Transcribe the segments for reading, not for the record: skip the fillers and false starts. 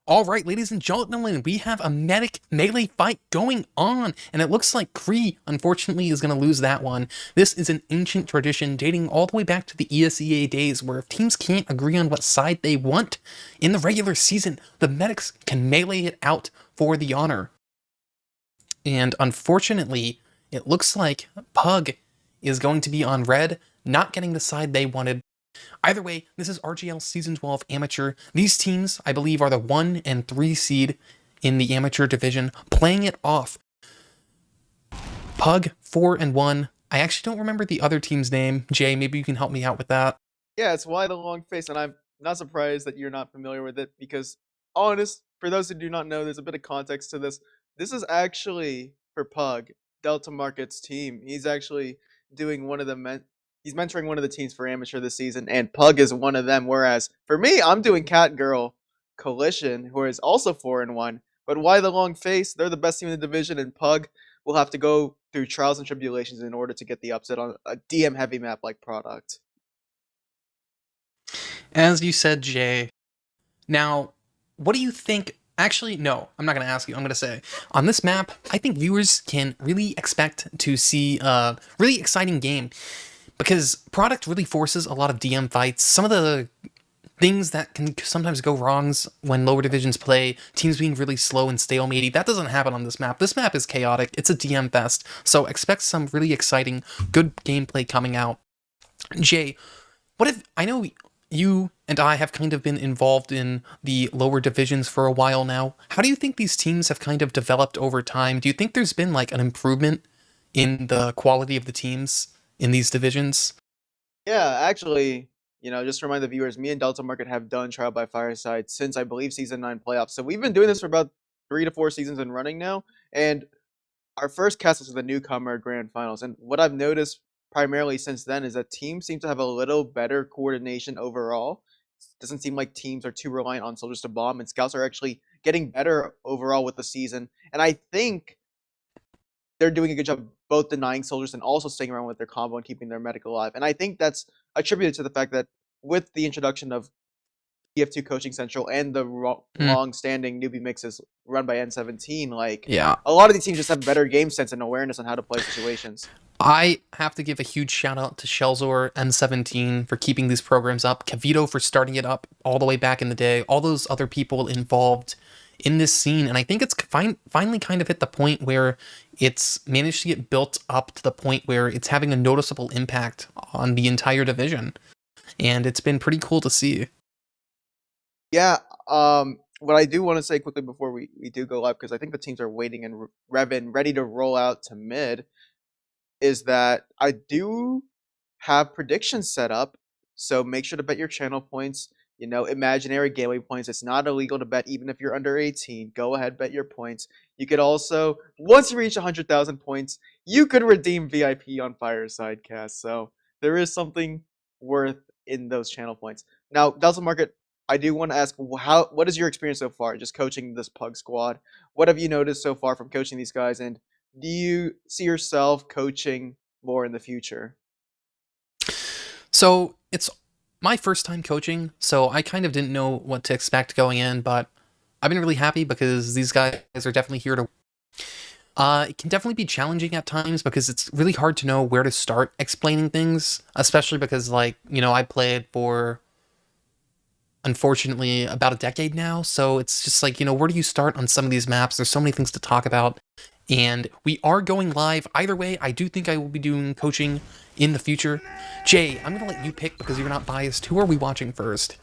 Alright, ladies and gentlemen, we have a medic melee fight going on, and it looks like Kree, unfortunately, is going to lose that one. This is an ancient tradition dating all the way back to the ESEA days, where if teams can't agree on what side they want in the regular season, the medics can melee it out for the honor. And unfortunately, it looks like Pug is going to be on red, not getting the side they wanted. Either way, this is RGL Season 12 Amateur. These teams, I believe, are the 1 and 3 seed in the amateur division, playing it off. Pug, 4 and 1. I actually don't remember the other team's name. Jay, maybe you can help me out with that. Yeah, it's Why the Long Face, and I'm not surprised that you're not familiar with it because, for those who do not know, there's a bit of context to this. This is actually for Pug, DeltaMarket's team. He's actually doing he's mentoring one of the teams for amateur this season, and Pug is one of them. Whereas for me, I'm doing Cat Girl Coalition, who is also 4 and 1. But Why the Long Face? They're the best team in the division, and Pug will have to go through trials and tribulations in order to get the upset on a DM heavy map like product. As you said, Jay. Now, what do you think? Actually, no, I'm not going to ask you. I'm going to say, on this map, I think viewers can really expect to see a really exciting game, because product really forces a lot of DM fights. Some of the things that can sometimes go wrongs when lower divisions play, teams being really slow and stalematey, that doesn't happen on this map. This map is chaotic. It's a DM fest, so expect some really exciting, good gameplay coming out. Jay, what if, I know you and I have kind of been involved in the lower divisions for a while now. How do you think these teams have kind of developed over time? Do you think there's been like an improvement in the quality of the teams in these divisions? Yeah, actually, just to remind the viewers, me and DeltaMarket have done Trial by Fireside since I believe Season 9 playoffs. So we've been doing this for about 3 to 4 seasons and running now. And our first cast was the newcomer grand finals. And what I've noticed primarily since then is that teams seem to have a little better coordination overall. It doesn't seem like teams are too reliant on soldiers to bomb, and scouts are actually getting better overall with the season. And I think they're doing a good job both denying soldiers and also staying around with their combo and keeping their medic alive. And I think that's attributed to the fact that with the introduction of TF2 Coaching Central and the long-standing newbie mixes run by N17, a lot of these teams just have better game sense and awareness on how to play situations. I have to give a huge shout out to Shellzor, N17 for keeping these programs up, Kavito for starting it up all the way back in the day, all those other people involved in this scene, and I think it's finally kind of hit the point where it's managed to get built up to the point where it's having a noticeable impact on the entire division, and it's been pretty cool to see. Yeah, what I do want to say quickly before we do go live, because I think the teams are waiting and revving, ready to roll out to mid, is that I do have predictions set up, so make sure to bet your channel points. Imaginary gateway points. It's not illegal to bet even if you're under 18. Go ahead, bet your points. You could also, once you reach 100,000 points, you could redeem VIP on Fireside Cast. So there is something worth in those channel points. Now, DeltaMarket, I do want to ask, what is your experience so far, just coaching this Pug squad? What have you noticed so far from coaching these guys, and do you see yourself coaching more in the future? So it's my first time coaching, so I kind of didn't know what to expect going in, but I've been really happy because these guys are definitely here to... it can definitely be challenging at times because it's really hard to know where to start explaining things, especially because, I played for, unfortunately, about a decade now, so it's just where do you start on some of these maps? There's so many things to talk about, and we are going live. Either way, I do think I will be doing coaching in the future. Jay, I'm going to let you pick because you're not biased. Who are we watching first?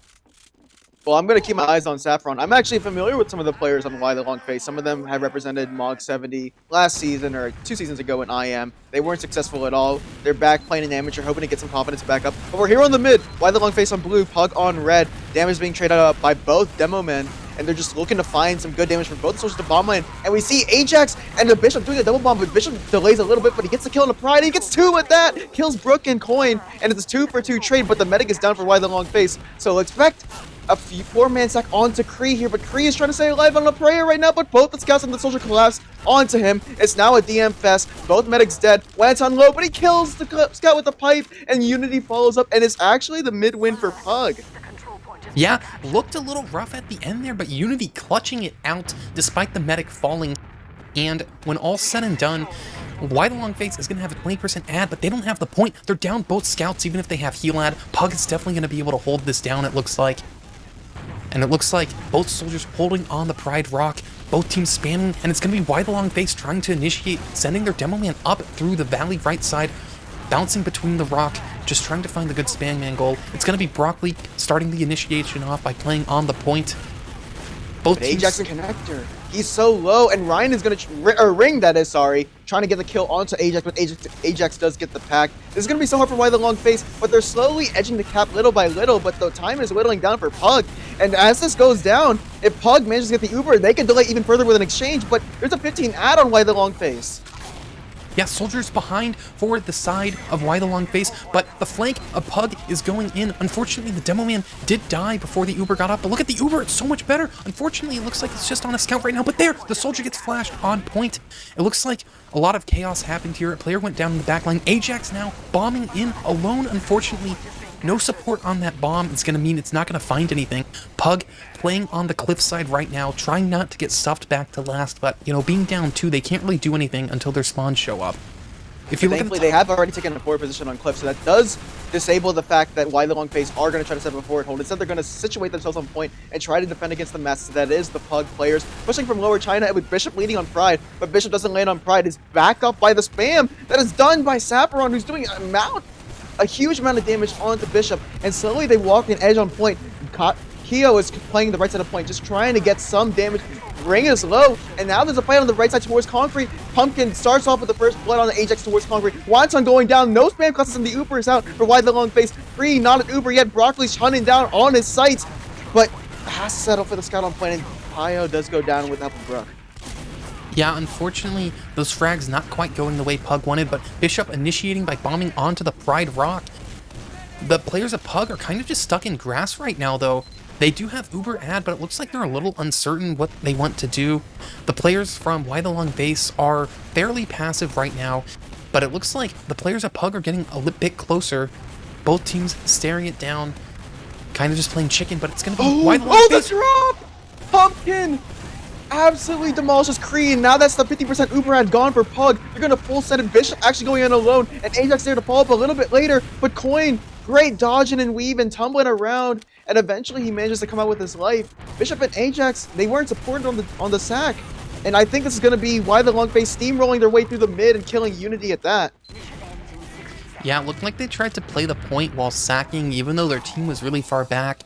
Well, I'm going to keep my eyes on Saffron. I'm actually familiar with some of the players on Why the Long Face. Some of them have represented MOG 70 last season or 2 seasons ago in IM. They weren't successful at all. They're back playing in amateur, hoping to get some confidence back up. But we're here on the mid. Why the Long Face on blue, Pug on red. Damage being traded up by both demo men, and they're just looking to find some good damage for both sources to bomb lane. And we see Ajax and the Bishop doing a double bomb, but Bishop delays a little bit, but he gets the kill on the Pride. He gets 2 with that, kills Brook and Coin, and it's a 2-for-2 trade, but the medic is down for Why the Long Face. So expect a 4-man sack onto Kree here, but Kree is trying to stay alive on La Prayer right now, but both the scouts and the soldier collapse onto him. It's now a DM fest. Both medics dead. Lance on low, but he kills the scout with the pipe, and Unity follows up, and it's actually the mid win for Pug. Yeah, looked a little rough at the end there, but Unity clutching it out despite the medic falling. And when all's said and done, Why the Long Face is going to have a 20% ad, but they don't have the point. They're down both scouts, even if they have heal ad. Pug is definitely going to be able to hold this down, it looks like. And it looks like both soldiers holding on the Pride Rock, both teams spamming, and it's going to be Why the Long Face trying to initiate, sending their Demo Man up through the valley right side, bouncing between the rock, just trying to find the good spam man goal. It's going to be Broccoli starting the initiation off by playing on the point. Both teams... Ajax and connector. He's so low, and Ryan is going to ring that is trying to get the kill onto Ajax, but Ajax does get the pack. This is going to be so hard for Why the Long Face, but they're slowly edging the cap little by little, but the time is whittling down for Pug. And as this goes down, if Pug manages to get the Uber, they can delay even further with an exchange, but there's a 15 ad on Why the Long Face. Yeah, soldiers behind for the side of Why the Long Face, but the flank of Pug is going in. Unfortunately, the Demo Man did die before the Uber got up, but look at the Uber, it's so much better. Unfortunately, it looks like it's just on a scout right now, but there, the soldier gets flashed on point. It looks like a lot of chaos happened here. A player went down in the back line. Ajax now bombing in alone, unfortunately. No support on that bomb is going to mean it's not going to find anything. Pug playing on the cliffside right now, trying not to get stuffed back to last, but, you know, being down 2, they can't really do anything until their spawns show up. If you Thankfully, they have already taken a forward position on Cliff, so that does disable the fact that Why the Long Face are going to try to set up a forward hold. Instead, they're going to situate themselves on point and try to defend against the mess that is the Pug players. Pushing from lower China with Bishop leading on Pride, but Bishop doesn't land on Pride. Is back up by the spam that is done by Saperon, who's doing a huge amount of damage onto Bishop, and slowly they walk an edge on point. Keo is playing the right side of point, just trying to get some damage. Ring is low, and now there's a fight on the right side towards Concrete. Pumpkin starts off with the first blood on the Ajax towards Concrete. Wonton going down, no spam classes, and the Uber is out for Why the Long Face. Free, not an Uber yet. Broccoli's hunting down on his sights, but has to settle for the scout on point, and Pio does go down with Applebrook. Yeah, unfortunately, those frags not quite going the way Pug wanted, but Bishop initiating by bombing onto the Pride Rock. The players of Pug are kind of just stuck in grass right now, though. They do have Uber ad, but it looks like they're a little uncertain what they want to do. The players from Why the Long Face are fairly passive right now, but it looks like the players of Pug are getting a bit closer. Both teams staring it down, kind of just playing chicken, but it's going to be Why the Long Face. The drop! Pumpkin absolutely demolishes Kree. Now that's the 50% Uber ad gone for Pug. They're going to full send it. Bishop actually going in alone, and Ajax there to follow up a little bit later, but Coin, great dodging and weaving, tumbling around, and eventually he manages to come out with his life. Bishop and Ajax, they weren't supported on the sack, and I think this is going to be Why the Long Face steamrolling their way through the mid and killing Unity at that. Yeah, it looked like they tried to play the point while sacking, even though their team was really far back.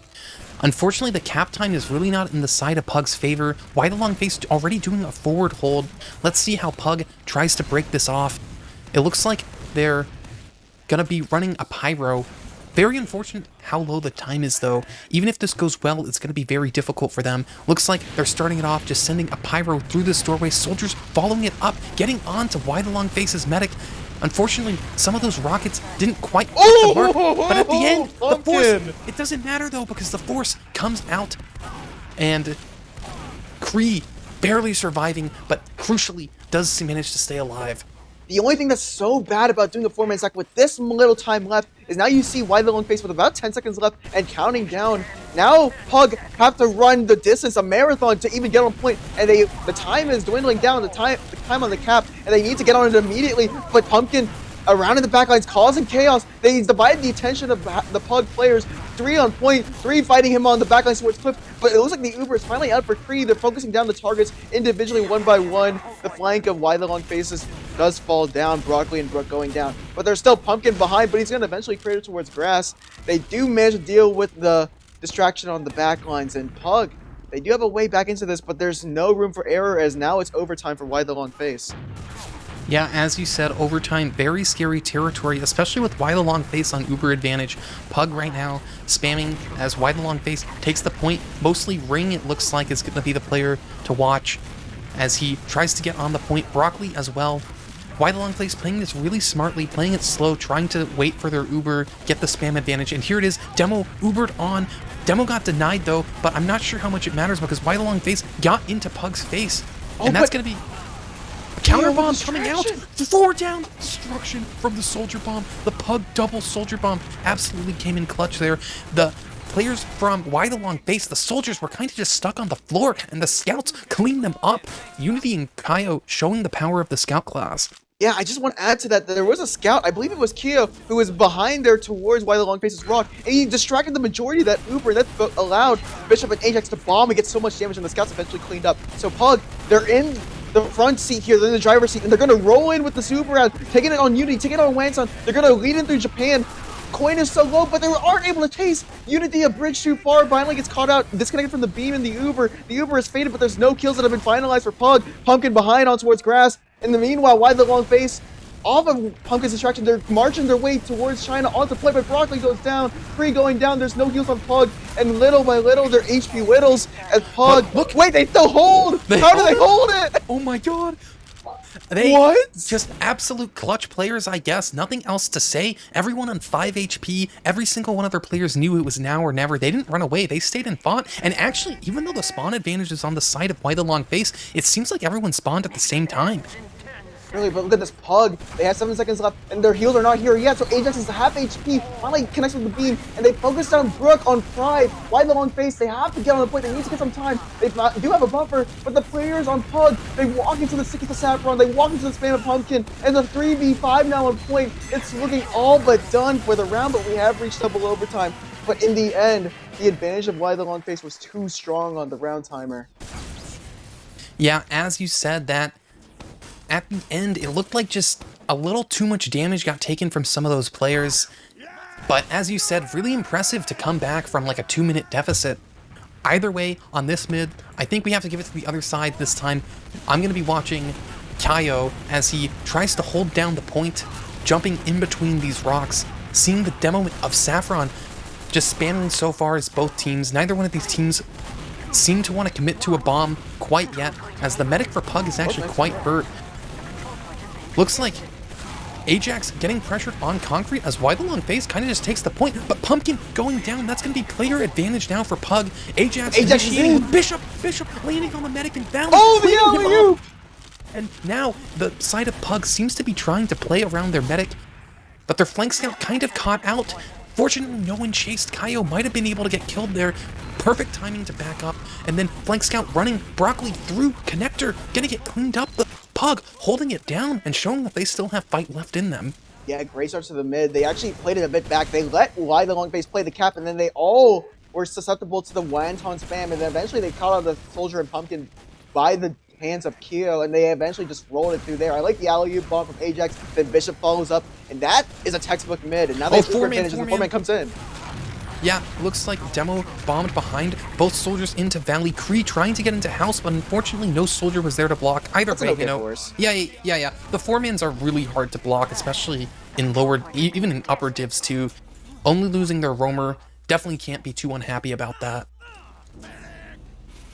Unfortunately, the cap time is really not in the side of Pug's favor. Why the Long Face already doing a forward hold. Let's see how Pug tries to break this off. It looks like they're gonna be running a pyro. Very unfortunate how low the time is, though. Even if this goes well, it's going to be very difficult for them. Looks like they're starting it off, just sending a pyro through this doorway. Soldiers following it up, getting on to Why the Long Face's medic. Unfortunately, some of those rockets didn't quite hit the mark, but at the end, the force, it doesn't matter, though, because the force comes out, and Kree barely surviving, but crucially does manage to stay alive. The only thing that's so bad about doing a 4-man sack with this little time left is now you see Why the Long Face with about 10 seconds left and counting down. Now Pug have to run the distance, a marathon, to even get on point, and the time is dwindling down, the time on the cap, and they need to get on it immediately. But Pumpkin around in the backlines causing chaos. They divided the attention of the Pug players. 3 on point, 3 fighting him on the backlines towards Cliff, but it looks like the Uber is finally out for Kree. They're focusing down the targets individually one by one. The flank of Why the Long Faces does fall down, Broccoli and Brook going down, but there's still Pumpkin behind, but he's going to eventually crater towards grass. They do manage to deal with the distraction on the backlines, and Pug, they do have a way back into this, but there's no room for error as now it's overtime for Why the Long Face. Yeah, as you said, overtime, very scary territory, especially with Why the Long Face on Uber advantage. Pug right now spamming as Why the Long Face takes the point. Mostly Ring, it looks like, is going to be the player to watch as he tries to get on the point. Broccoli as well. Why the Long Face playing this really smartly, playing it slow, trying to wait for their Uber, get the spam advantage. And here it is, Demo Ubered on. Demo got denied though, but I'm not sure how much it matters because Why the Long Face got into Pug's face. And that's going to be... Counter bomb coming out. 4 down. Destruction from the soldier bomb. The Pug double soldier bomb absolutely came in clutch there. The players from Why the Long Face, the soldiers, were kind of just stuck on the floor, and the scouts cleaned them up. Unity and Kaio showing the power of the scout class. Yeah, I just want to add to that there was a scout, I believe it was Kyo, who was behind there towards Why the Long Faces Rock, and he distracted the majority of that Uber, and that allowed Bishop and Ajax to bomb and get so much damage, and the scouts eventually cleaned up. So Pug, they're in the front seat here, they're in the driver's seat, and they're going to roll in with the Super Round, taking it on Unity, taking it on Wanton, they're going to lead in through Japan. Coin is so low, but they aren't able to chase. Unity a bridge too far, finally gets caught out, disconnected from the beam in the Uber. The Uber is faded, but there's no kills that have been finalized for Pug. Pumpkin behind on towards grass. In the meanwhile, Why the Long Face, off of Pumpkin's distraction, they're marching their way towards China onto play, but Broccoli goes down. Free going down, there's no heals on Pug, and little by little, their HP whittles as Pug. Look, wait, they still hold! How do they hold it? Oh my god! They What? Just absolute clutch players, I guess. Nothing else to say. Everyone on 5 HP, every single one of their players knew it was now or never. They didn't run away. They stayed and fought. And actually, even though the spawn advantage is on the side of Why the Long Face, it seems like everyone spawned at the same time. Really, but look at this Pug. They have 7 seconds left, and their heals are not here yet, so Ajax is half HP, finally connects with the beam, and they focus down Brook on Pride. Why the Long Face? They have to get on the point. They need to get some time. They do have a buffer, but the players on Pug, they walk into the stick of the Saffron, they walk into the spam of Pumpkin, and the 3v5 now on point. It's looking all but done for the round, but we have reached double overtime. But in the end, the advantage of Why the Long Face was too strong on the round timer. Yeah, as you said, that at the end, it looked like just a little too much damage got taken from some of those players. But as you said, really impressive to come back from like a 2-minute deficit. Either way, on this mid, I think we have to give it to the other side this time. I'm going to be watching Kaio as he tries to hold down the point, jumping in between these rocks, seeing the demo of Saffron just spamming so far as both teams. Neither one of these teams seem to want to commit to a bomb quite yet, as the medic for Pug is actually quite hurt. Looks like Ajax getting pressured on concrete as Why the Long Face kind of just takes the point, but Pumpkin going down. That's going to be player advantage now for Pug. Ajax initiating with Bishop landing on the medic and down. Oh, the alley-oop! And now the side of Pug seems to be trying to play around their medic, but their flank scout kind of caught out. Fortunately, no one chased. Kaio might have been able to get killed there. Perfect timing to back up, and then flank scout running Broccoli through connector, gonna get cleaned up, but Pug holding it down and showing that they still have fight left in them. Yeah, great starts to the mid. They actually played it a bit back. They let Why the Long Face play the cap, and then they all were susceptible to the Wanton spam, and then eventually they caught out the Soldier and Pumpkin by the hands of Kyo, and they eventually just rolled it through there. I like the alley-oop bomb from Ajax, then Bishop follows up, and that is a textbook mid, and now they have super advantage as the 4-man comes in. Yeah, looks like Demo bombed behind both soldiers into Valley. Kree trying to get into House, but unfortunately no soldier was there to block. Either way, okay, you know. Yeah. The 4-mans are really hard to block, especially in lower, even in upper divs too. Only losing their roamer, definitely can't be too unhappy about that.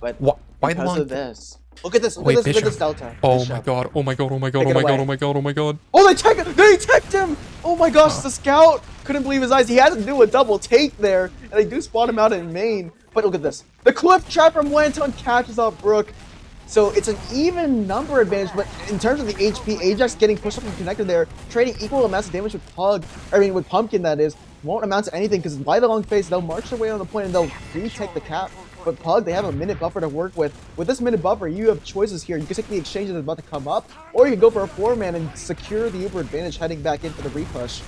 But why because of this, look at this, look at this Delta. Oh my god, oh my god, oh my god, oh my god, oh my god, oh my god. Oh, they teched him! Oh my gosh, the scout couldn't believe his eyes. He had to do a double take there, and they do spot him out in main. But look at this. The cliff trap from Wanton catches off Brook. So it's an even number advantage, but in terms of the HP, Ajax getting pushed up and connected there, trading equal amounts of damage with with Pumpkin, that is, won't amount to anything, because by the Long Face, they'll march their way on the point and they'll retake the cap. But Pug, they have a minute buffer to work with. With this minute buffer, you have choices here. You can take the exchange that's about to come up, or you can go for a 4-man and secure the Uber advantage heading back in for the repush.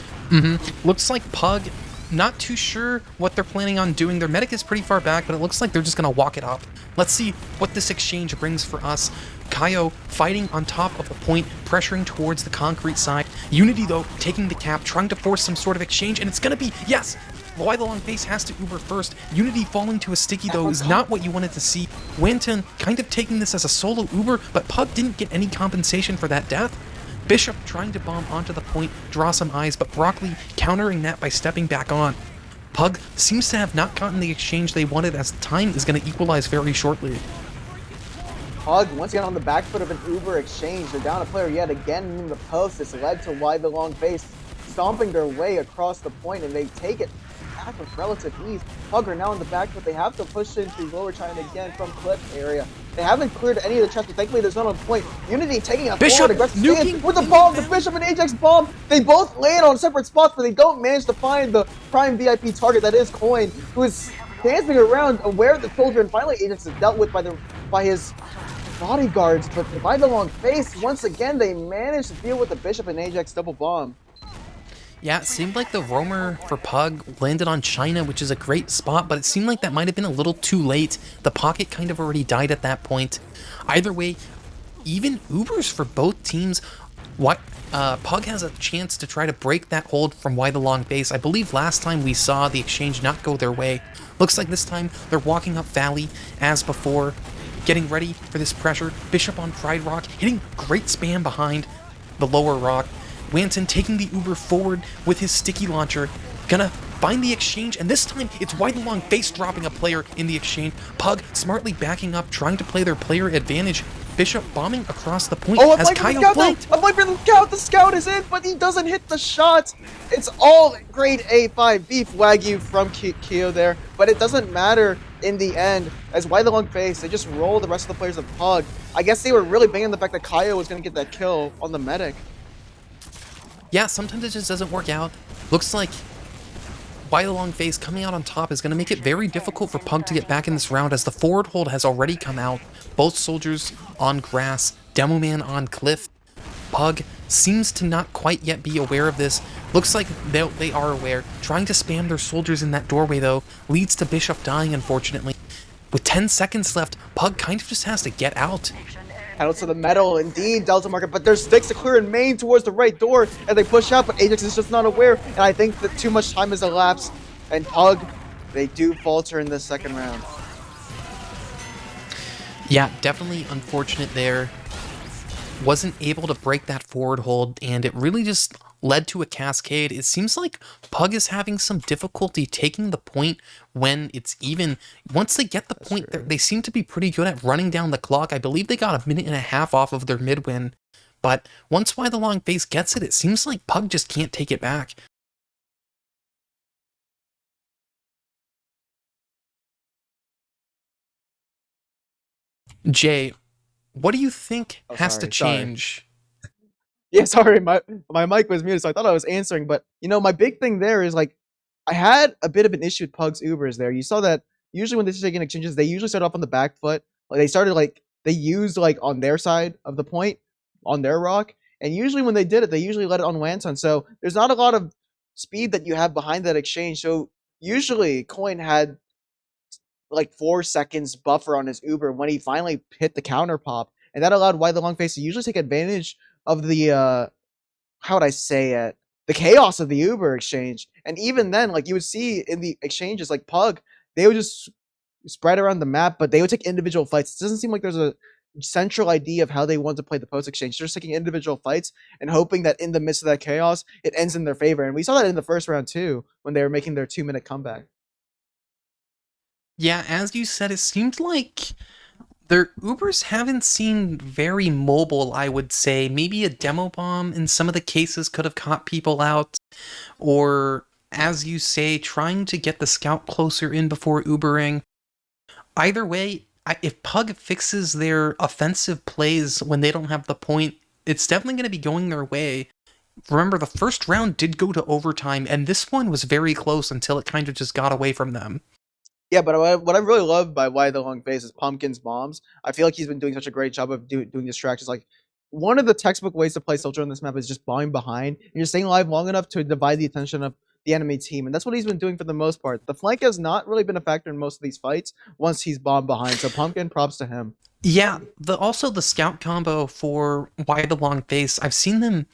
Looks like Pug, not too sure what they're planning on doing. Their medic is pretty far back, but it looks like they're just going to walk it up. Let's see what this exchange brings for us. Kaio fighting on top of the point, pressuring towards the concrete side. Unity, though, taking the cap, trying to force some sort of exchange, and it's going to be, yes! Why the Long Face has to Uber first. Unity falling to a sticky, though, is not what you wanted to see. Wanton kind of taking this as a solo Uber, but Pug didn't get any compensation for that death. Bishop trying to bomb onto the point, draw some eyes, but Broccoli countering that by stepping back on. Pug seems to have not gotten the exchange they wanted, as the time is going to equalize very shortly. Pug, once again on the back foot of an Uber exchange, they're down a player yet again in the post. This led to Why the Long Face stomping their way across the point, and they take it back with relative ease. Pug are now in the back, but they have to push into lower China again from Cliff area. They haven't cleared any of the chests, but thankfully there's not on point. Unity taking a Bishop forward aggressive nuking stance with the bomb, the Bishop and Ajax bomb. They both land on separate spots, but they don't manage to find the prime VIP target that is Coin, who is dancing around, aware of the soldier, and finally Ajax is dealt with by his bodyguards, but by the long face, once again, they managed to deal with the Bishop and Ajax double bomb. Yeah, it seemed like the roamer for Pug landed on China, which is a great spot, but it seemed like that might have been a little too late. The pocket kind of already died at that point. Either way, even Ubers for both teams. Pug has a chance to try to break that hold from Why the Long Base. I believe last time we saw the exchange not go their way. Looks like this time they're walking up Valley as before, getting ready for this pressure. Bishop on Pride Rock, hitting great spam behind the lower rock. Wanton taking the Uber forward with his sticky launcher, gonna find the exchange, and this time it's Why the Long Face dropping a player in the exchange. Pug smartly backing up, trying to play their player advantage. Bishop bombing across the point as Kyle flanked. A flank for the scout! The scout is in, but he doesn't hit the shot! It's all grade A5 beef Wagyu from Kyo there, but it doesn't matter in the end, as Why the Long Face, they just roll the rest of the players of Pug. I guess they were really banging the fact that Kyo was gonna get that kill on the medic. Yeah, sometimes it just doesn't work out. Looks like Why the Long Face coming out on top is going to make it very difficult for Pug to get back in this round, as the forward hold has already come out. Both soldiers on grass, Demo Man on cliff. Pug seems to not quite yet be aware of this. Looks like they are aware. Trying to spam their soldiers in that doorway, though, leads to Bishop dying, unfortunately. With 10 seconds left, Pug kind of just has to get out. Pedal to the metal, indeed, DeltaMarket, but there's sticks to clear in main towards the right door, and they push out, but Ajax is just not aware, and I think that too much time has elapsed, and Pug, they do falter in the second round. Yeah, definitely unfortunate there. Wasn't able to break that forward hold, and it really just led to a cascade. It seems like Pug is having some difficulty taking the point when it's even. Once they get the point, they seem to be pretty good at running down the clock. I believe they got a minute and a half off of their mid-win. But once Why the Long Face gets it, it seems like Pug just can't take it back. Jay, what do you think has to change? Yeah, sorry, my mic was muted, so I thought I was answering. But you know, my big thing there is like, I had a bit of an issue with Pug's Ubers there. You saw that usually when they're taking exchanges, they usually start off on the back foot. Like they used like on their side of the point, on their rock, and usually when they did it, they usually let it on Wanton. So there's not a lot of speed that you have behind that exchange. So usually Coin had like 4 seconds buffer on his Uber when he finally hit the counter pop, and that allowed Why the Long Face to usually take advantage of the how would I say it, the chaos of the Uber exchange. And even then, like you would see in the exchanges, like Pug, they would just spread around the map, but they would take individual fights. It doesn't seem like there's a central idea of how they want to play the post exchange. They're just taking individual fights and hoping that in the midst of that chaos, it ends in their favor. And we saw that in the first round too, when they were making their 2-minute comeback. Yeah, as you said, it seemed like their Ubers haven't seemed very mobile, I would say. Maybe a demo bomb in some of the cases could have caught people out. Or, as you say, trying to get the scout closer in before Ubering. Either way, if Pug fixes their offensive plays when they don't have the point, it's definitely going to be going their way. Remember, the first round did go to overtime, and this one was very close until it kind of just got away from them. Yeah, but what I really love by Why the Long Face is Pumpkin's bombs. I feel like he's been doing such a great job of doing distractions. Like, one of the textbook ways to play Soldier on this map is just bombing behind, and you're staying alive long enough to divide the attention of the enemy team, and that's what he's been doing for the most part. The flank has not really been a factor in most of these fights once he's bombed behind, so Pumpkin, props to him. Yeah, also the scout combo for Why the Long Face, I've seen them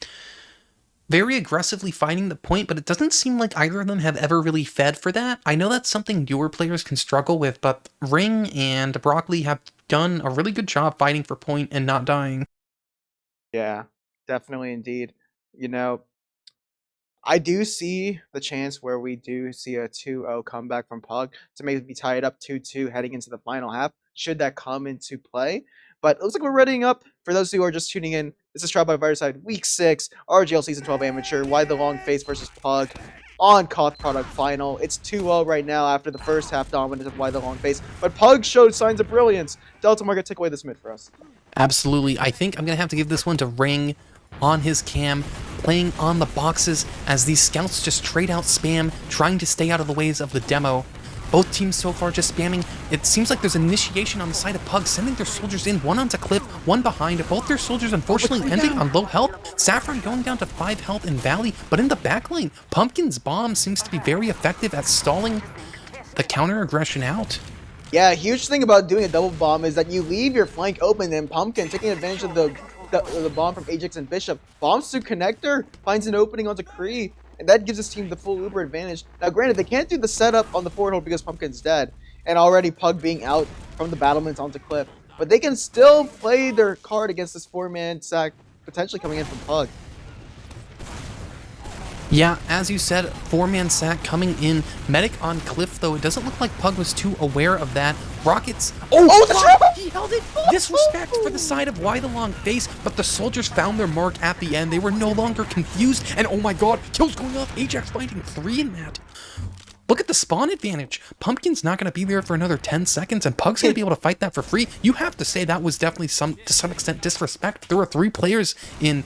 very aggressively finding the point, but it doesn't seem like either of them have ever really fed for that. I know that's something newer players can struggle with, but Ring and Broccoli have done a really good job fighting for point and not dying. Yeah, definitely indeed. You know, I do see the chance where we do see a 2-0 comeback from Pug to maybe tie it up 2-2 heading into the final half, should that come into play. But it looks like we're readying up. For those who are just tuning in, this is Trial by Fireside Week 6, RGL Season 12 Amateur, Why the Long Face versus Pug. on Koth Product Final. It's 2-0 right now after the first half dominance of Why the Long Face. But Pug showed signs of brilliance. DeltaMarket, take away this mid for us. Absolutely. I think I'm going to have to give this one to Ring on his cam, playing on the boxes as these scouts just trade out spam, trying to stay out of the ways of the demo. Both teams so far just spamming. It seems like there's initiation on the side of Pug, sending their soldiers in, one onto Cliff, one behind. Both their soldiers unfortunately ending on low health. Saffron going down to 5 health in Valley, but in the backline, Pumpkin's bomb seems to be very effective at stalling the counter aggression out. Yeah, huge thing about doing a double bomb is that you leave your flank open, and Pumpkin, taking advantage of the bomb from Ajax and Bishop, bombs to Connector, finds an opening onto Kree, and that gives his team the full Uber advantage. Now, granted, they can't do the setup on the forward hold because Pumpkin's dead, and already Pug being out from the battlements onto Cliff, but they can still play their card against this 4-man sack potentially coming in from Pug. Yeah, as you said, 4-man sack coming in. Medic on Cliff, though. It doesn't look like Pug was too aware of that. Rockets. Oh, the trap! He held it! Disrespect for the side of Why the Long Face, but the soldiers found their mark at the end. They were no longer confused, and oh my god, kills going off. Ajax finding 3 in that. Look at the spawn advantage. Pumpkin's not going to be there for another 10 seconds, and Pug's going to be able to fight that for free. You have to say that was definitely to some extent disrespect. There were 3 players in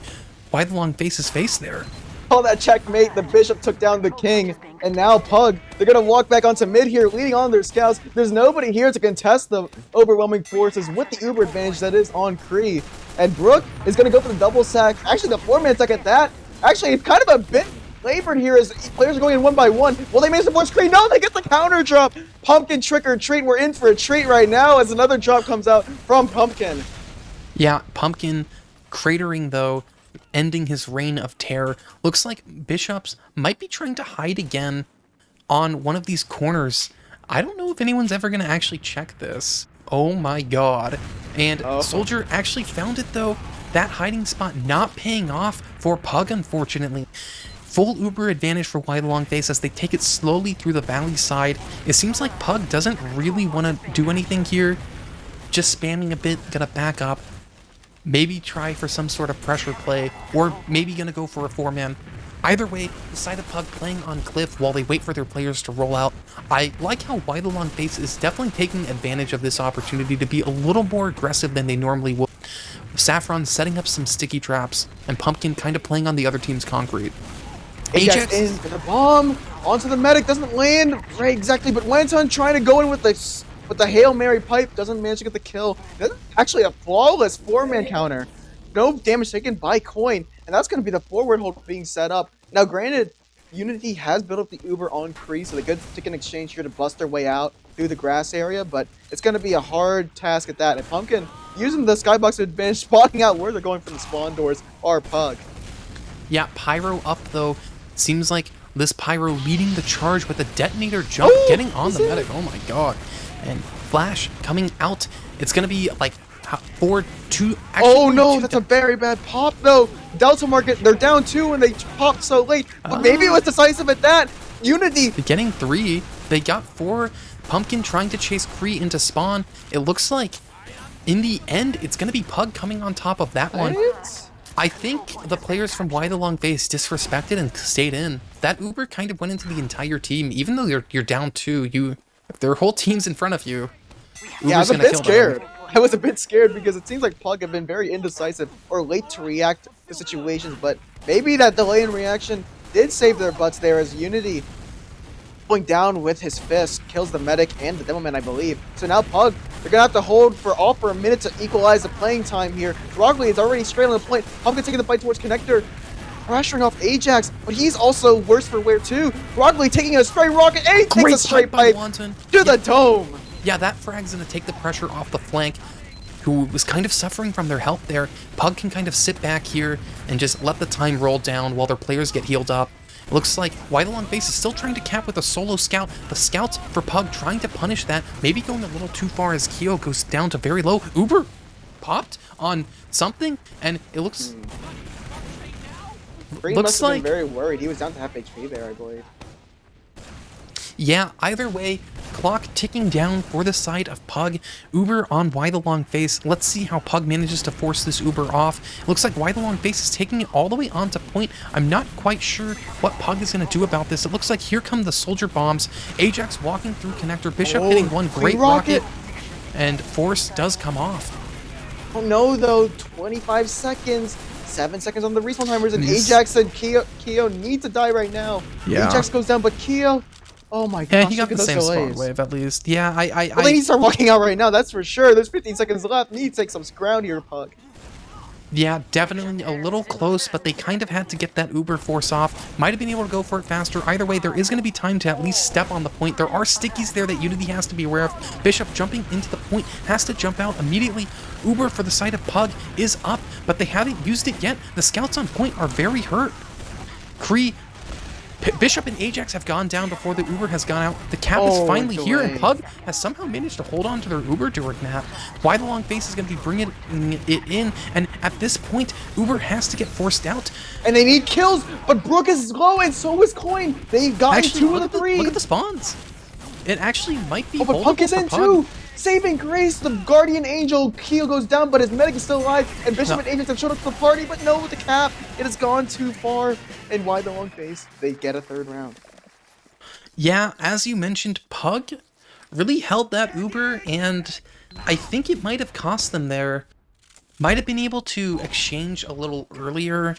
Why the Long Face's face there. Call that checkmate. The Bishop took down the King, and now Pug, they're going to walk back onto mid here, leading on their scouts. There's nobody here to contest the overwhelming forces with the Uber advantage that is on Kree. And Brook is going to go for the double sack. Actually, the 4-man sack at that. Actually, it's kind of a bit labored here as players are going in one by one. Will they manage to force Kree? No, they get the counter drop. Pumpkin trick or treat. We're in for a treat right now as another drop comes out from Pumpkin. Yeah, Pumpkin cratering, though, ending his reign of terror. Looks like Bishops might be trying to hide again on one of these corners. I don't know if anyone's ever going to actually check this. Oh my god. And Soldier actually found it, though. That hiding spot not paying off for Pug, unfortunately. Full Uber advantage for Why the Long Face as they take it slowly through the valley side. It seems like Pug doesn't really want to do anything here. Just spamming a bit, gonna back up. Maybe try for some sort of pressure play, or maybe gonna go for a 4-man. Either way, the side of Pug playing on Cliff while they wait for their players to roll out. I like how Why the Long Face is definitely taking advantage of this opportunity to be a little more aggressive than they normally would. Saffron setting up some sticky traps, and Pumpkin kind of playing on the other team's concrete. Ajax in for the bomb onto the medic, doesn't land right exactly, but Wanton trying to go in with the Hail Mary pipe, doesn't manage to get the kill. That's actually a flawless 4-man counter. No damage taken by Coin, and that's going to be the forward hold being set up. Now, granted, Unity has built up the Uber on Kree, so they could take an exchange here to bust their way out through the grass area, but it's going to be a hard task at that. And Pumpkin, using the skybox advantage, spotting out where they're going from the spawn doors, are Pug. Yeah, Pyro up, though. Seems like this Pyro leading the charge with a detonator jump, getting on the medic. Oh my god. And Flash coming out. It's going to be like 4-2. Oh no, that's a very bad pop though. DeltaMarket, they're down 2 and they popped so late. But maybe it was decisive at that. Unity getting 3. They got 4. Pumpkin trying to chase Kree into spawn. It looks like in the end, it's going to be Pug coming on top of that one. I think the players from Why the Long Face disrespected and stayed in. That Uber kind of went into the entire team. Even though you're down 2, their whole team's in front of you. Yeah, I was a bit scared. I was a bit scared because it seems like Pug have been very indecisive or late to react to situations, but maybe that delay in reaction did save their butts there as Unity going down with his fist kills the medic and the Demoman, I believe. So now Pug, they're going to have to hold for a minute to equalize the playing time here. Rogley is already straight on the point. Pumpkin taking the fight towards Connector, pressuring off Ajax, but he's also worse for wear too. Rogley taking a straight rocket, and he takes a straight pipe to the dome. Yeah, that frag's going to take the pressure off the flank, who was kind of suffering from their health there. Pug can kind of sit back here and just let the time roll down while their players get healed up. It looks like Why the Long Face is still trying to cap with a solo scout. The scouts for Pug trying to punish that, maybe going a little too far as Kyo goes down to very low. Uber popped on something, and it looks... Green must have been very worried. He was down to half HP there, I believe. Yeah, either way, clock ticking down for the side of Pug. Uber on Why the Long Face. Let's see how Pug manages to force this Uber off. Looks like Why the Long Face is taking it all the way onto point. I'm not quite sure what Pug is going to do about this. It looks like here come the soldier bombs. Ajax walking through connector. Bishop hitting one great rocket. And Force does come off. Oh no, though. 25 seconds. 7 seconds on the respawn timers, and Ajax and Keo need to die right now. Yeah. Ajax goes down, but Keo, oh my gosh, Yeah, he got the same spawn wave at least. Yeah, well, they need to start walking out right now, that's for sure. There's 15 seconds left. Need to take some ground here, Pug. Yeah, definitely a little close, but they kind of had to get that Uber Force off. Might have been able to go for it faster. Either way, there is going to be time to at least step on the point. There are stickies there that Unity has to be aware of. Bishop jumping into the point, has to jump out immediately. Uber for the side of Pug is up, but they haven't used it yet. The scouts on point are very hurt. Bishop and Ajax have gone down before the Uber has gone out. The cap is finally here, and Pug has somehow managed to hold on to their Uber during that. Why the Long Face is going to be bringing it in, and at this point, Uber has to get forced out. And they need kills, but Brook is low, and so is Coin. They've gotten Actually, 2 of the 3. Look at the spawns. It actually might be. Oh, but Pug is in too. Saving grace, the Guardian Angel. Keo goes down, but his medic is still alive. And Bishop and Ajax have showed up to the party, but no, with the cap, it has gone too far. And Why the Long Face? They get a 3rd round. Yeah, as you mentioned, Pug really held that Uber, and I think it might have cost them there. Might have been able to exchange a little earlier,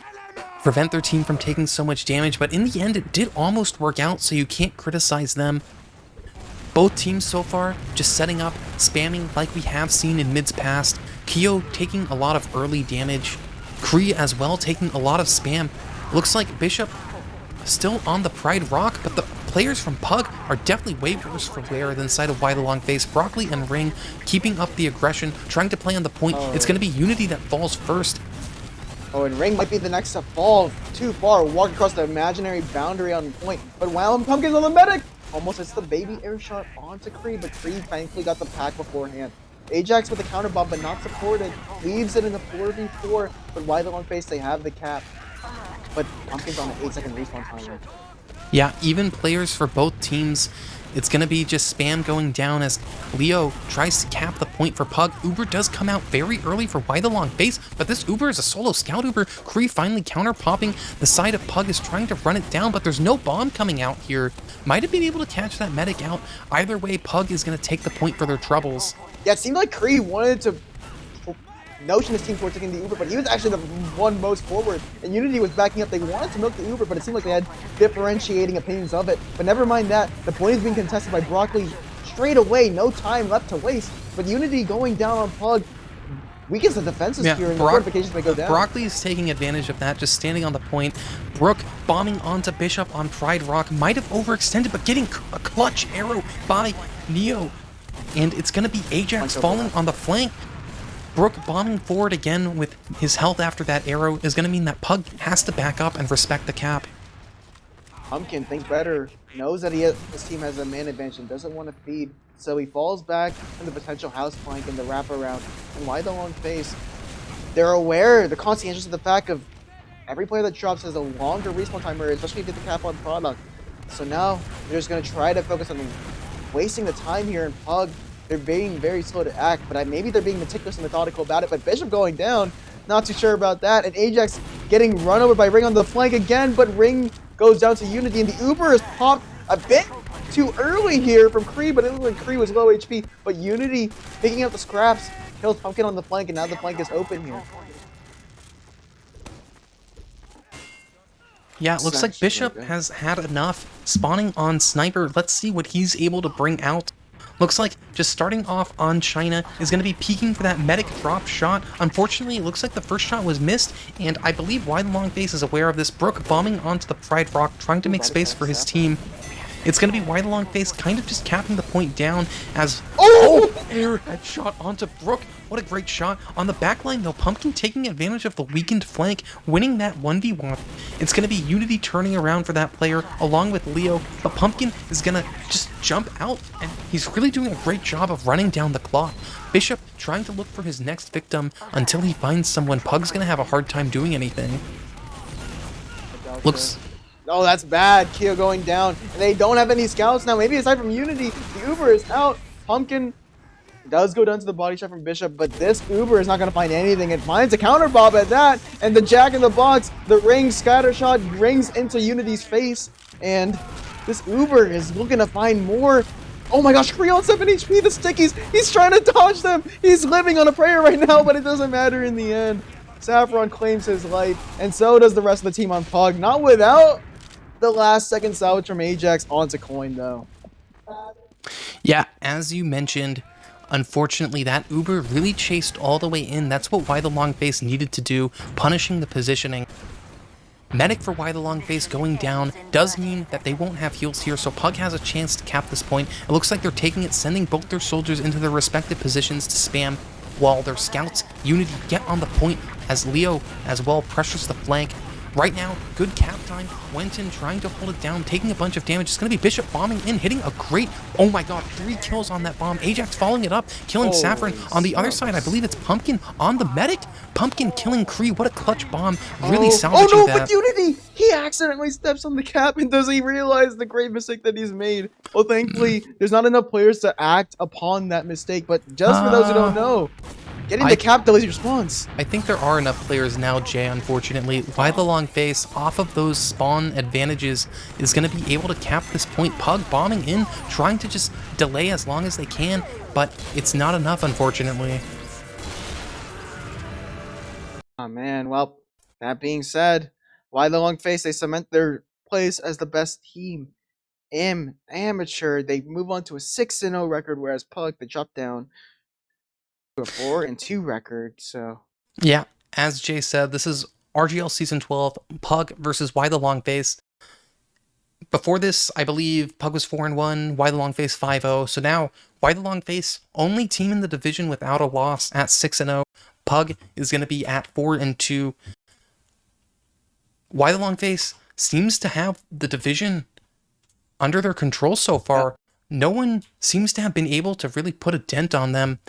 prevent their team from taking so much damage, but in the end, it did almost work out, so you can't criticize them. Both teams so far just setting up, spamming like we have seen in mids past. Keo taking a lot of early damage. Kree as well taking a lot of spam. Looks like Bishop still on the Pride Rock, but the players from Pug are definitely way worse for wear than side of Why the Long Face. Broccoli and Ring keeping up the aggression, trying to play on the point. It's going to be Unity that falls first. Oh, and Ring might be the next to fall too far, walk across the imaginary boundary on point. But Wow Pumpkin's on the medic! Almost hits the baby air shot onto Kree, but Kree thankfully got the pack beforehand. Ajax with a counter bomb, but not supported. Leaves it in a 4v4, but Why the Long Face, they have the cap. But Pumpkin's on an 8-second respawn timer. Yeah, even players for both teams. It's going to be just spam going down as Leo tries to cap the point for Pug. Uber does come out very early for Why the Long Face, but this Uber is a solo scout Uber. Kree finally counter-popping. The side of Pug is trying to run it down, but there's no bomb coming out here. Might have been able to catch that medic out. Either way, Pug is going to take the point for their troubles. Yeah, it seemed like Kree wanted to notion his team towards taking the Uber, but he was actually the one most forward, and Unity was backing up. They wanted to milk the Uber, but it seemed like they had differentiating opinions of it. But never mind that, the point is being contested by Broccoli straight away, no time left to waste. But Unity going down on Pug weakens the defenses here, and the fortifications may go down. Broccoli is taking advantage of that, just standing on the point. Brook bombing onto Bishop on Pride Rock, might have overextended, but getting a clutch arrow by Neo. And it's going to be Ajax falling on the flank. Brook bombing forward again with his health after that arrow is going to mean that Pug has to back up and respect the cap. Pumpkin, think better, knows that his team has a man advantage and doesn't want to feed, so he falls back from the potential house flank and the wraparound. And Why the Long Face? They're aware, they're conscientious of the fact of every player that drops has a longer respawn timer, especially if you get the cap on product. So now they're just going to try to focus on wasting the time here, and Pug, they're being very slow to act, but maybe they're being meticulous and methodical about it. But Bishop going down, not too sure about that. And Ajax getting run over by Ring on the flank again, but Ring goes down to Unity, and the Uber is popped a bit too early here from Kree, but it looked like Kree was low HP. But Unity picking up the scraps, kills Pumpkin on the flank, and now the flank is open here. Yeah, it looks like Bishop has had enough. Spawning on Sniper, let's see what he's able to bring out. Looks like just starting off on China is going to be peeking for that medic drop shot. Unfortunately, it looks like the first shot was missed, and I believe Why the Long Face is aware of this. Brook bombing onto the Pride Rock, trying to make space for his team. It's going to be Why the Long Face kind of just capping the point down as... Oh! Air headshot onto Brook. What a great shot. On the backline, though, Pumpkin taking advantage of the weakened flank, winning that 1v1. It's going to be Unity turning around for that player, along with Leo, but Pumpkin is going to just jump out, and he's really doing a great job of running down the clock. Bishop trying to look for his next victim until he finds someone. Pug's going to have a hard time doing anything. Oh, that's bad. Keo going down. And they don't have any scouts now. Maybe aside from Unity, the Uber is out. Pumpkin does go down to the body shot from Bishop, but this Uber is not going to find anything. It finds a counter bomb at that, and the Jack in the Box, the ring scatter shot rings into Unity's face, and this Uber is looking to find more. Oh my gosh, Cree on 7 HP, the stickies, he's trying to dodge them. He's living on a prayer right now, but it doesn't matter in the end. Saffron claims his life, and so does the rest of the team on Pug. Not without the last second salvage from Ajax onto Coin, though. Yeah, as you mentioned, unfortunately, that Uber really chased all the way in. That's what Why the Long Face needed to do, punishing the positioning. Medic for Why the Long Face going down does mean that they won't have heals here, so Pug has a chance to cap this point. It looks like they're taking it, sending both their soldiers into their respective positions to spam while their scouts, Unity, get on the point as Leo as well pressures the flank. Right now, good cap time. Went in trying to hold it down, taking a bunch of damage. It's going to be Bishop bombing in, hitting a great, oh my god, 3 kills on that bomb. Ajax following it up, killing Saffron. On the other side, I believe it's Pumpkin on the medic. Pumpkin killing Kree. What a clutch bomb. Really salvaging that. But Unity! He accidentally steps on the cap and doesn't realize the great mistake that he's made. Well, thankfully, there's not enough players to act upon that mistake, but just for those who don't know, getting the cap delays your response. I think there are enough players now, Jay, unfortunately. Why the Long Face, off of those spawn advantages, is going to be able to cap this point. Pug bombing in, trying to just delay as long as they can, but it's not enough, unfortunately. Oh, man. Well, that being said, Why the Long Face, they cement their place as the best team. Amateur, they move on to a 6-0 record, whereas Pug, they drop down to a 4-2 record, so... Yeah, as Jay said, this is RGL Season 12, Pug versus Why the Long Face. Before this, I believe Pug was 4-1, Why the Long Face 5-0, so now Why the Long Face, only team in the division without a loss at 6-0. Pug is going to be at 4-2. Why the Long Face seems to have the division under their control so far. No one seems to have been able to really put a dent on them.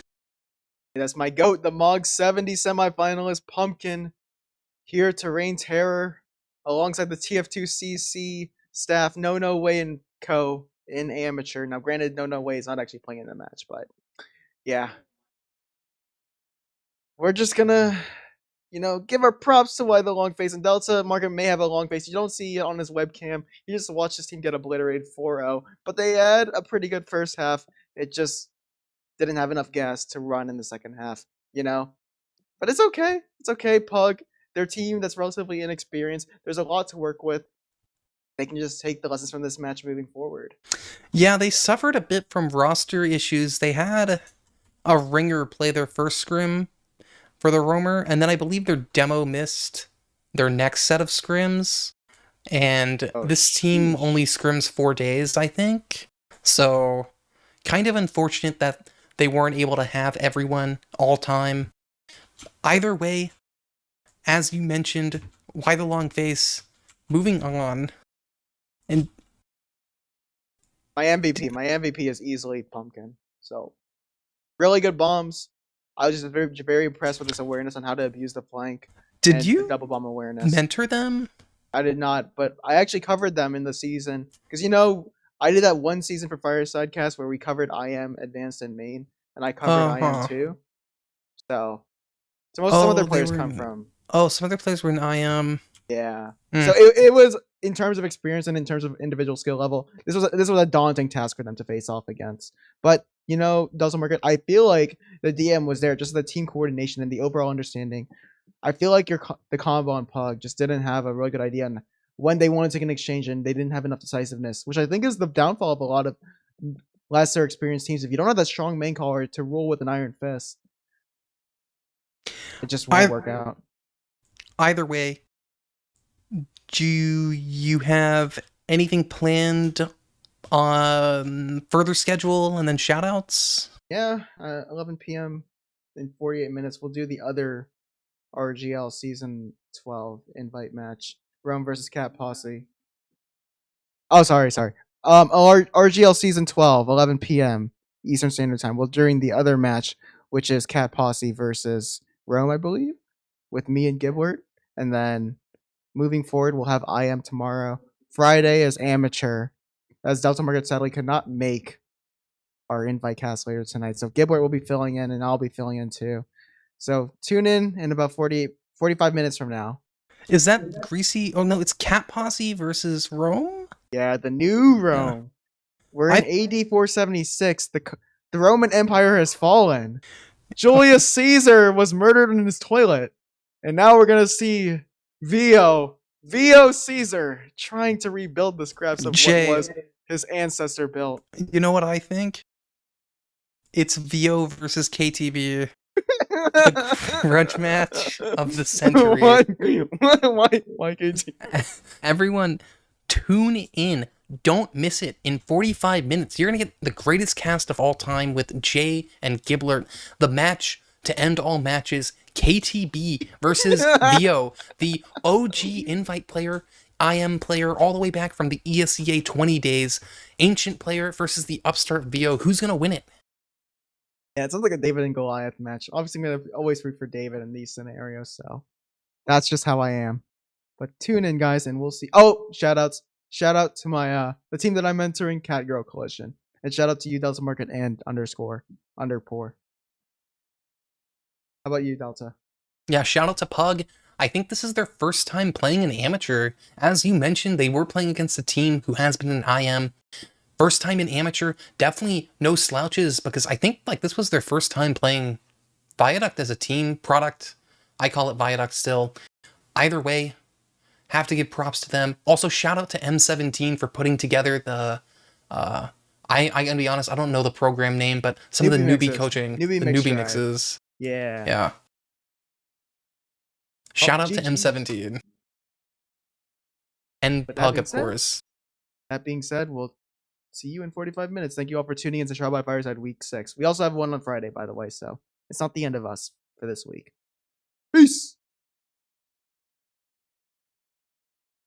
That's my GOAT, the Mog 70 semifinalist Pumpkin, here to reign terror alongside the TF2CC staff, No Way and Co. in Amateur. Now, granted, No Way is not actually playing in the match, but yeah. We're just gonna, give our props to Why the Long Face. And DeltaMarket may have a long face. You don't see it on his webcam. You just watch this team get obliterated 4-0. But they had a pretty good first half. It just didn't have enough gas to run in the second half, But it's okay. It's okay, Pug. Their team that's relatively inexperienced. There's a lot to work with. They can just take the lessons from this match moving forward. Yeah, they suffered a bit from roster issues. They had a ringer play their first scrim for the roamer, and then I believe their demo missed their next set of scrims, and this team only scrims 4 days, I think. So, kind of unfortunate that they weren't able to have everyone all time. Either way, as you mentioned, Why the Long Face, moving on. And my MVP is easily Pumpkin. So, really good bombs. I was just very, very impressed with his awareness on how to abuse the flank. Did you double bomb awareness? Mentor them? I did not, but I actually covered them in the season because I did that one season for Fireside Cast where we covered IM Advanced and Main, and I covered IM too. So some other players come from. Oh, some other players were in IM. Yeah. So it was, in terms of experience and in terms of individual skill level, this was a daunting task for them to face off against. But DeltaMarket, I feel like the DM was there, just the team coordination and the overall understanding. I feel like the combo on Pug just didn't have a really good idea on when they wanted to take an exchange, and they didn't have enough decisiveness, which I think is the downfall of a lot of lesser experienced teams. If you don't have that strong main caller to rule with an iron fist, it just won't work out. Either way, do you have anything planned on further schedule and then shoutouts? Yeah, 11 p.m. in 48 minutes, we'll do the other RGL Season 12 invite match. Rome versus Cat Posse. Oh, sorry. RGL Season 12, 11 p.m. Eastern Standard Time. Well, during the other match, which is Cat Posse versus Rome, I believe, with me and Gibwert. And then moving forward, we'll have IM tomorrow. Friday is amateur, as DeltaMarket sadly could not make our invite cast later tonight. So Gibbler will be filling in, and I'll be filling in too. So tune in about 45 minutes from now. Is that Greasy? Oh no, it's Cat Posse versus Rome. Yeah, the new Rome. We're in AD 476. The Roman Empire has fallen. Julius Caesar was murdered in his toilet. And now we're going to see Vio Caesar trying to rebuild the scraps of Jay, what was his ancestor built. You know what I think? It's VO versus KTB. The grudge match of the century. Why KTB? Everyone, tune in. Don't miss it. In 45 minutes, you're going to get the greatest cast of all time with Jay and Gibbler. The match to end all matches, KTB versus Vio, the OG invite player, IM player, all the way back from the ESEA 20 days. Ancient player versus the upstart Vio. Who's going to win it? Yeah, it sounds like a David and Goliath match. Obviously, I'm going to always root for David in these scenarios, so that's just how I am. But tune in, guys, and we'll see. Oh, shout-outs. Shout out to my the team that I'm mentoring, Cat Girl Collision. And shout out to you, DeltaMarket and _underpoor. How about you, Delta? Yeah, shout out to Pug. I think this is their first time playing an amateur. As you mentioned, they were playing against a team who has been an IM. First time in amateur, definitely no slouches, because I think like this was their first time playing Viaduct as a team product. I call it Viaduct still. Either way, have to give props to them. Also, shout out to M17 for putting together the, I'm gonna be honest, I don't know the program name, but some of the newbie coaching, the newbie mixes. Yeah. Yeah. Shout out to M17. And Pug, of course. That being said, we'll see you in 45 minutes. Thank you all for tuning in to Trial by Fireside Week 6. We also have one on Friday, by the way, so it's not the end of us for this week. Peace!